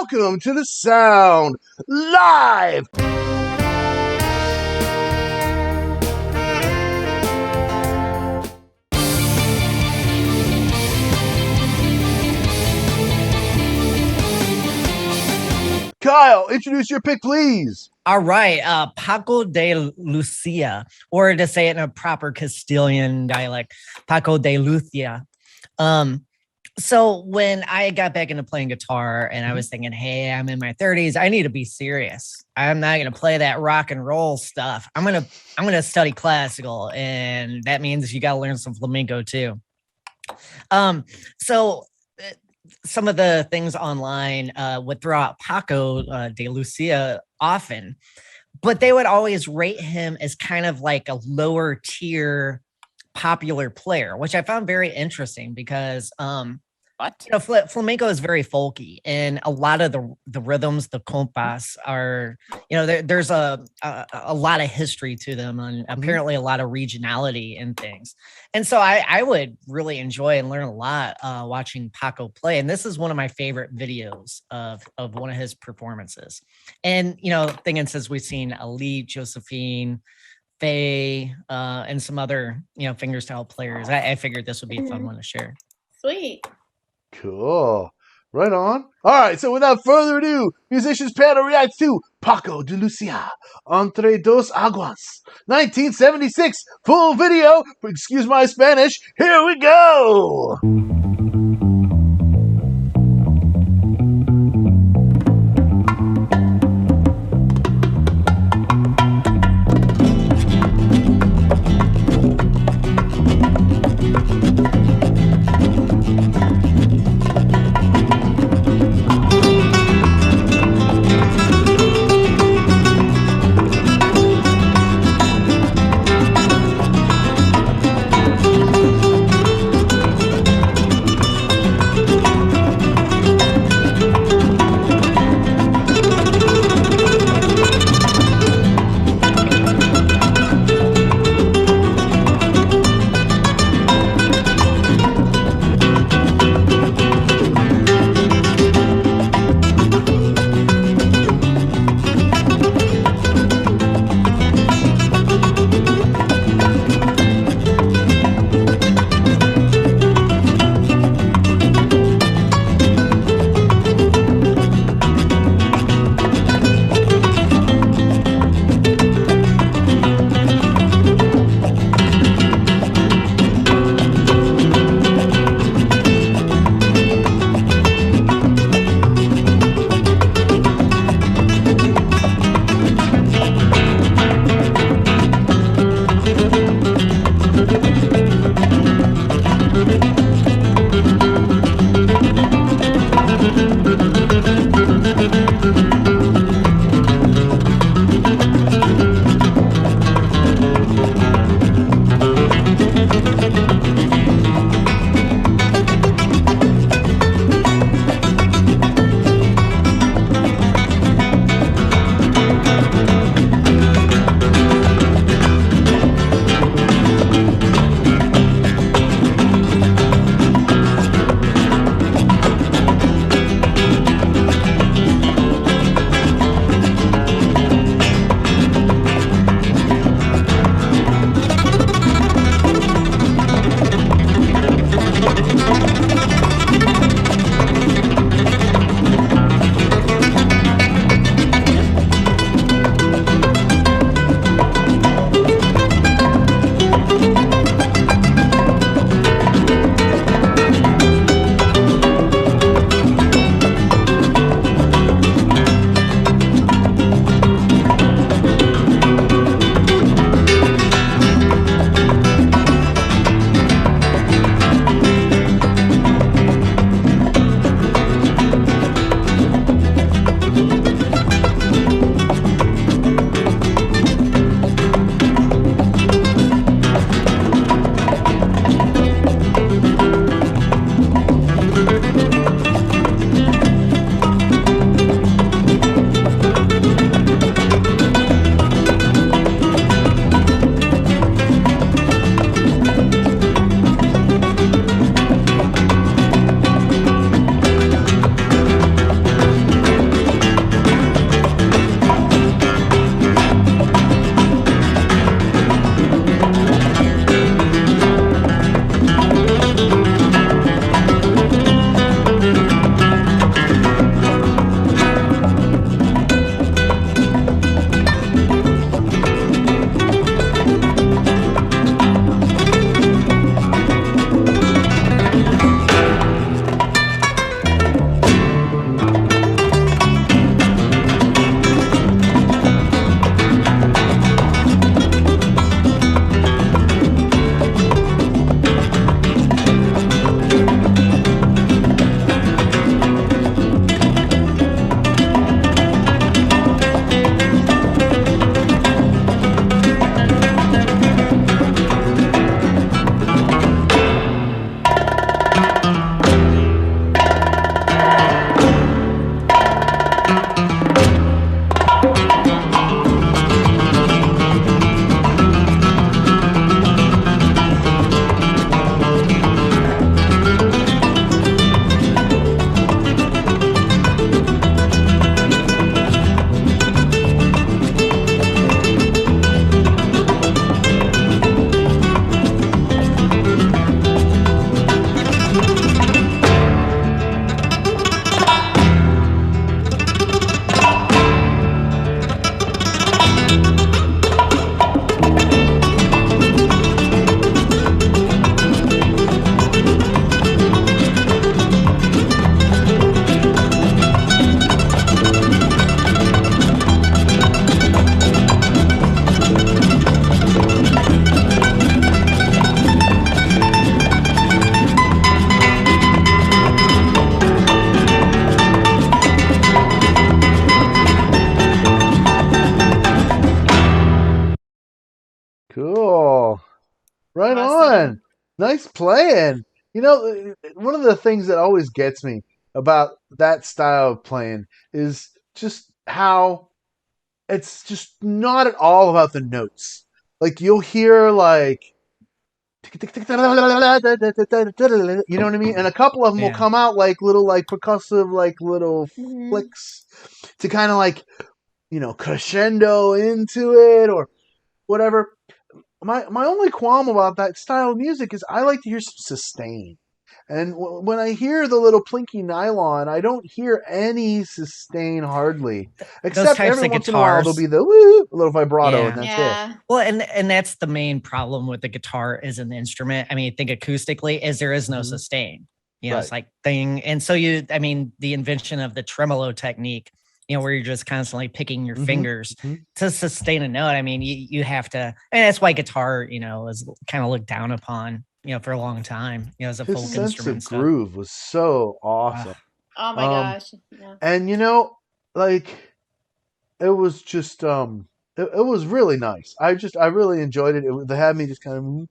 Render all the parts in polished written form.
welcome to the Sound Live. Kyle, introduce your pick, please. All right, Paco de Lucia, or to say it in a proper Castilian dialect, Paco de Lucia. So when I got back into playing guitar and I was thinking, hey, I'm in my 30s, I need to be serious. I'm not going to play that rock and roll stuff. I'm going to study classical, and that means you got to learn some flamenco too. So some of the things online would throw out Paco de Lucia often, but they would always rate him as kind of like a lower tier popular player, which I found very interesting because flamenco is very folky, and a lot of the rhythms, the compas, are, there's a lot of history to them, and apparently a lot of regionality in things. And so I would really enjoy and learn a lot watching Paco play. And this is one of my favorite videos of one of his performances. And thinking since we've seen Elite, Josephine, Faye, and some other fingerstyle players, I figured this would be a fun one to share. Sweet. Cool. Right on. All right, so without further ado, Musicians Panel reacts to Paco de Lucia, Entre, aguas, 1976, full video. Excuse my Spanish. Here we go. Nice playing. One of the things that always gets me about that style of playing is just how it's just not at all about the notes. Like you'll hear like you know what I mean? And a couple of them will Yeah. come out like little like percussive like little Mhm. flicks to kind of like, crescendo into it or whatever. My only qualm about that style of music is I like to hear some sustain. And when I hear the little plinky nylon, I don't hear any sustain hardly. Those Except types every of once in a while there'll guitars. be the woo, a little vibrato, and Yeah. that's it. Yeah. Well, and that's the main problem with the guitar as an instrument. I mean, think acoustically is there is no Mhm. sustain. Right. It's like thing. And so the invention of the tremolo technique, where you're just constantly picking your Mhm. fingers Mhm. to sustain a note. I mean, you have to, and that's why guitar, is kind of looked down upon, for a long time, as a His folk sense instrument of stuff. groove was so awesome. Oh my gosh. Yeah. And like it was just it was really nice. I really enjoyed it. They had me just kind of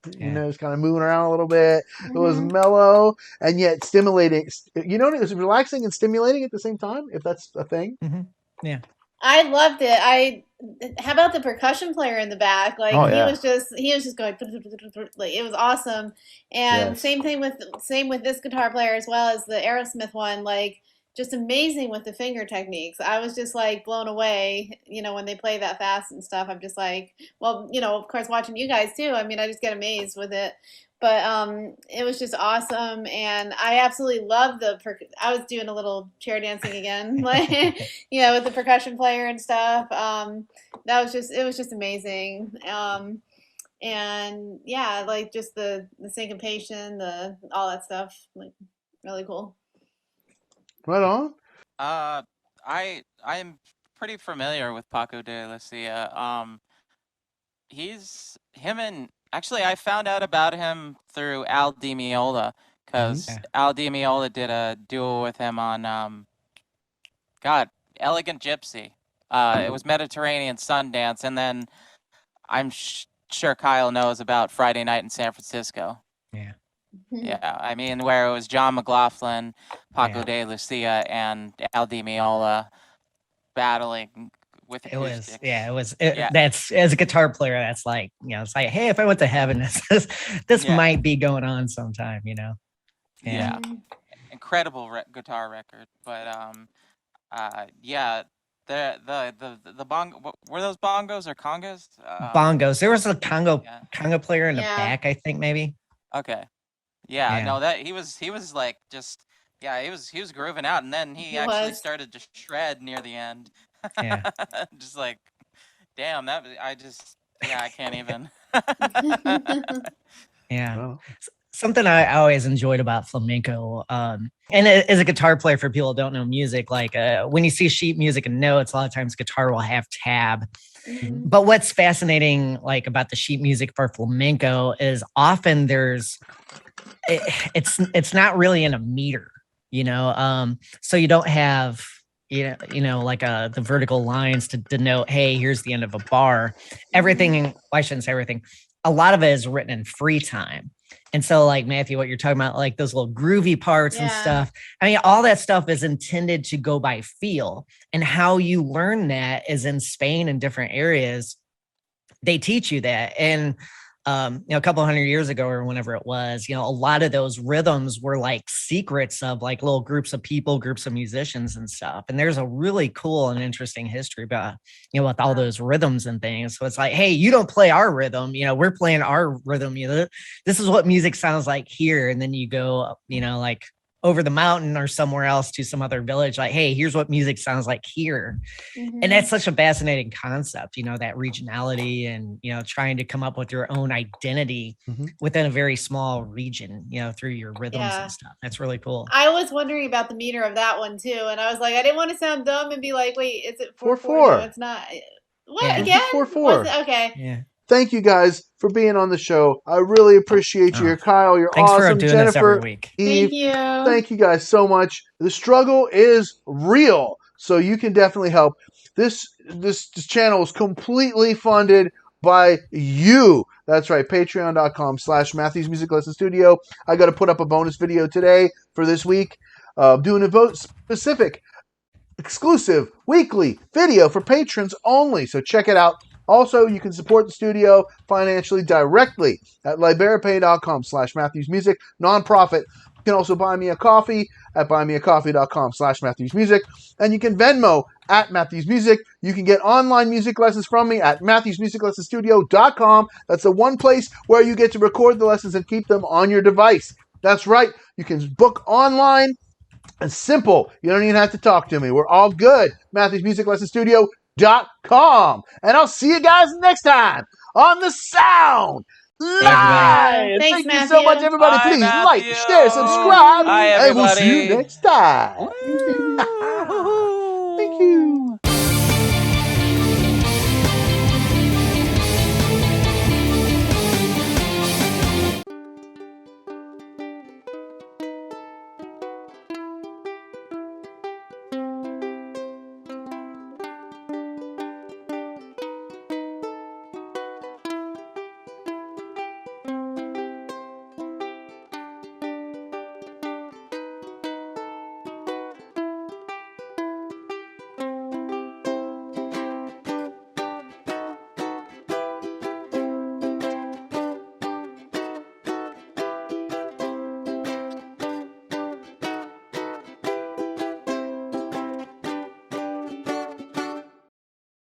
just kind of moving around a little bit. It was Mhm. mellow and yet stimulating. It was relaxing and stimulating at the same time, if that's a thing. Mhm. Yeah. I loved it. How about the percussion player in the back? Like Oh, he yeah. was just going like it was awesome. And Yes. same with this guitar player as well as the Aerosmith one. Like just amazing with the finger techniques. I was just like blown away. When they play that fast and stuff. I'm just like, well, of course watching you guys too. I mean, I just get amazed with it. But it was just awesome, and I absolutely love I was doing a little chair dancing again, like with the percussion player and stuff. It was just amazing. And yeah, like just the syncopation, all that stuff, like really cool. Right on. I'm pretty familiar with Paco de Lucia. He's him and actually I found out about him through Al Di Meola because Yeah. Al Di Meola did a duo with him on Elegant Gypsy. It was Mediterranean Sundance, and then I'm sure Kyle knows about Friday Night in San Francisco. Yeah. Yeah, I mean where it was John McLaughlin, Paco Yeah. de Lucia, and Al Di Meola battling with acoustics. It was. Yeah. That's as a guitar player. That's like, it's like, hey, if I went to heaven, this Yeah. might be going on sometime. Yeah. Incredible guitar record, but yeah, the bongo, were those bongos or congas? Bongos. There was a congo player in the Yeah. back, I think maybe. Okay. Yeah, Yeah. no, that he was like just he was grooving out, and then he actually was. started to shred near the end. Yeah. Just like, damn, I can't even. Yeah. Well, Something I always enjoyed about flamenco, and as a guitar player, for people who don't know music, like when you see sheet music and notes, a lot of times guitar will have tab. Mhm. But what's fascinating, like about the sheet music for flamenco, is often it's not really in a meter, so you don't have like the vertical lines to denote, hey, here's the end of a bar. Everything, well, I shouldn't say everything. A lot of it is written in free time. And so, like, Matthew, what you're talking about, like those little groovy parts and Yeah. stuff, I mean, all that stuff is intended to go by feel. And how you learn that is in Spain and different areas. They teach you that. And a couple hundred years ago or whenever it was, a lot of those rhythms were like secrets of like little groups of people, groups of musicians and stuff. And there's a really cool and interesting history about, with all those rhythms and things. So it's like, hey, you don't play our rhythm, we're playing our rhythm. This is what music sounds like here. And then you go, like over the mountain or somewhere else to some other village, like, hey, here's what music sounds like here. And that's such a fascinating concept, that regionality and, trying to come up with your own identity within a very small region, through your rhythms and stuff. That's really cool. I was wondering about the meter of that one too, and I was like, I didn't want to sound dumb and be like, wait, is it 4/4? 4/4. No, it's not. What Yeah. again? 4/4. Was it? Okay. Yeah. Thank you guys for being on the show. I really appreciate you. Kyle, you're Thanks awesome. for doing Jennifer, this every week. Eve, Thank you. thank you guys so much. The struggle is real, so you can definitely help. This channel is completely funded by you, That's right, patreon.com/Matthews Music Lesson Studio. I got to put up a bonus video today for this week, doing a vote specific, exclusive, weekly video for patrons only. So check it out. Also, you can support the studio financially directly at liberapay.com/MatthewsMusic, nonprofit. You can also buy me a coffee at buymeacoffee.com/MatthewsMusic. And you can Venmo at Matthews Music. You can get online music lessons from me at MatthewsMusicLessonStudio.com. That's the one place where you get to record the lessons and keep them on your device. That's right. You can book online. It's simple. You don't even have to talk to me. We're all good. MatthewsMusicLessonStudio.com. And I'll see you guys next time on The Sound Live. Thanks, Thank you so much, Matthew. everybody. Bye, Please like, Matthew. share, subscribe, Bye, and we'll see you everybody. next time. Thank you.